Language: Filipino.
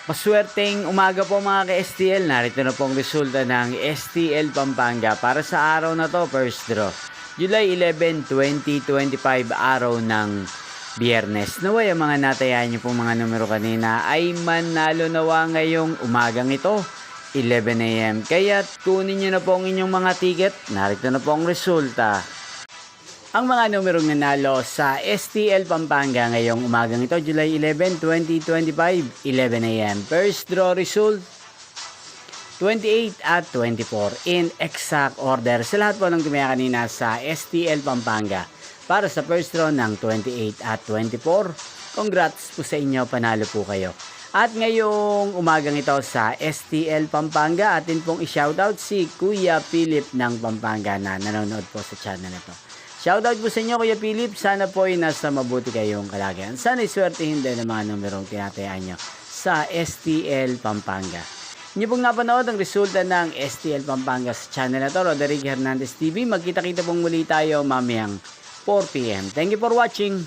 Maswerteng umaga po mga ka-STL. Narito na pong resulta ng STL Pampanga para sa araw na to, first draw. July 11, 2025, araw ng Biyernes. Naway ang mga natayaan nyo pong mga numero kanina ay manalo nawa ngayong umagang ito, 11 AM. Kaya kunin nyo na po ang inyong mga ticket. Narito na po ang resulta. Ang mga numerong nanalo sa STL Pampanga ngayong umagang ito, July 11, 2025, 11 AM. First draw result, 28 at 24 in exact order. Sa lahat po ng tumaya kanina sa STL Pampanga para sa first draw ng 28 at 24. Congrats po sa inyo, panalo po kayo. At ngayong umagang ito sa STL Pampanga, atin pong i-shoutout si Kuya Philip ng Pampanga na nanonood po sa channel na ito. Shoutout po sa inyo, Kuya Philip. Sana po ay nasa mabuti kayong kalagayan. Sana iswertihin din ang mga numerong tinatayaan nyo sa STL Pampanga. Inyo pong napanood ang resulta ng STL Pampanga sa channel na to, Roderick Hernandez TV. Magkita-kita pong muli tayo mamayang 4 PM. Thank you for watching.